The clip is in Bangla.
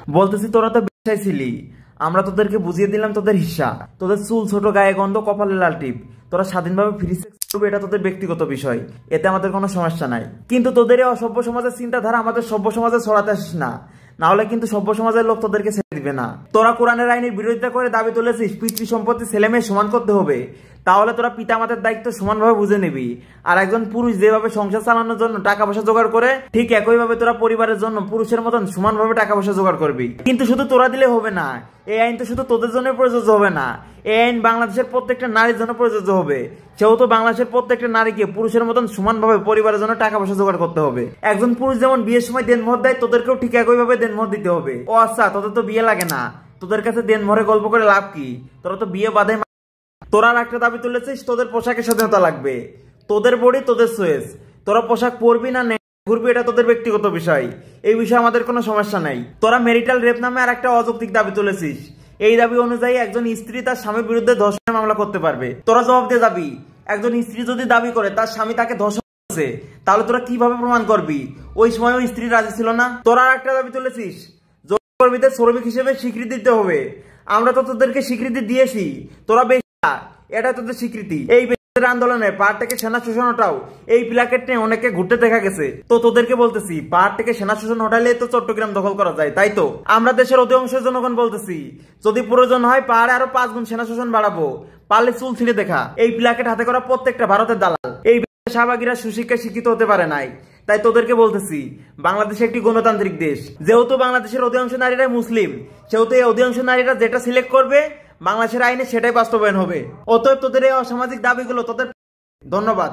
বলতেছি তোরা তো বেশাই ছিলি, আমরা তোদেরকে বুঝিয়ে দিলাম তোদের হিস্সা। তোদের চুল ছোট, গায়ে গন্ধ, কপালে লাল টিপ, তোরা স্বাধীনভাবে ফ্রি সেক্স করবে, এটা তোদের ব্যক্তিগত বিষয়, এতে আমাদের কোনো সমস্যা নাই। কিন্তু তোদের এই অসভ্য সমাজের চিন্তাধারা আমাদের সভ্য সমাজে ছড়াতে আসিস না, না হলে কিন্তু সভ্য সমাজের লোক তোদেরকে ছেড়ে দিবে না। তোরা কোরআনের আইনের বিরোধিতা করে দাবি তুলেছিস পিতৃ সম্পত্তি ছেলে মেয়ে সমান করতে হবে, তাহলে তোরা পিতামাতার দায়িত্ব সমানভাবে বুঝে নিবি। আর একজন পুরুষ যেভাবে সংসার চালানোর জন্য টাকা পয়সা জোগাড় করে, ঠিক একইভাবে তোরা পরিবারের জন্য পুরুষের মতন সমানভাবে টাকা পয়সা জোগাড় করবি। কিন্তু শুধু তোরা দিলে হবে না, এই আইন তো শুধু তোদের জন্য প্রযোজ্য হবে না, এই আইন বাংলাদেশের প্রত্যেকটা নারীর জন্য প্রযোজ্য হবে। সেহেতু বাংলাদেশের প্রত্যেকটা নারীকে পুরুষের মতন সমানভাবে পরিবারের জন্য টাকা পয়সা জোগাড় করতে হবে। একজন পুরুষ যেমন বিয়ের সময় দেনমোহর দেয়, তোদেরকেও ঠিক একইভাবে দেনমোহর দিতে হবে। ও আচ্ছা, তোদের তো বিয়ে লাগে না, তোদের কাছে দেনমোহরে গল্প করে লাভ কি? তোরা তো বিয়ে বাঁধে। তোরা একটা দাবি তুলেছিস তোদের পোশাকের স্বাধীনতা লাগবে, তোদের বডি তোদের চয়েস, তোরা পোশাক পরবি না ঘুরবি এটা তোদের ব্যক্তিগত বিষয়, এই বিষয়ে আমাদের কোনো সমস্যা নাই। তোরা ম্যারিটাল রেপ নামে আর একটা অযৌক্তিক দাবি তুলেছিস, এই দাবি অনুযায়ী একজন স্ত্রী তার স্বামীর বিরুদ্ধে ধর্ষণের মামলা করতে পারবে। তোরা জবাব দিয়ে যাবি, একজন স্ত্রী যদি দাবি করে তার স্বামী তাকে ধর্ষণ করেছে, তাহলে তোরা কিভাবে প্রমাণ করবি? ওই সময় ওই স্ত্রী রাজি ছিল না। তোরা একটা দাবি তুলেছিস যৌনকর্মীদের শ্রমিক হিসেবে স্বীকৃতি দিতে হবে, আমরা তো তোদেরকে স্বীকৃতি দিয়েছি, তোরা এটা তোদের স্বীকৃতি। এই আন্দোলনে পাহাড় থেকে সেনা শোষণ হটাও, এই প্ল্যাকেট নিয়ে অনেকে ঘুরতে দেখা গেছে। তো তোদেরকে বলতেছি, পাহাড় থেকে সেনা শোষণ হটাইলে তো চট্টগ্রাম দখল করা যায়, তাই তো? আমরা দেশের অধিকাংশের জনগণ বলতেছি, যদি প্রয়োজন হয় পাহাড়ে আরো 5 গুণ সেনা শোষণ বাড়াবো, পারলে চুল ছিঁড়ে দেখা। এই প্ল্যাকেট হাতে করা প্রত্যেকটা ভারতের দালাল, এই শাহবাগীরা সুশিক্ষায় শিক্ষিত হতে পারে নাই। তাই তোদেরকে বলতেছি, বাংলাদেশ একটি গণতান্ত্রিক দেশ, যেহেতু বাংলাদেশের অধিকাংশ নারীরা মুসলিম, সেহেতু এই অধিকাংশ নারীরা যেটা সিলেক্ট করবে বাংলাদেশের আইনে সেটাই বাস্তবায়ন হবে। অতএব তোদের এই অসামাজিক দাবিগুলো তোদের। ধন্যবাদ।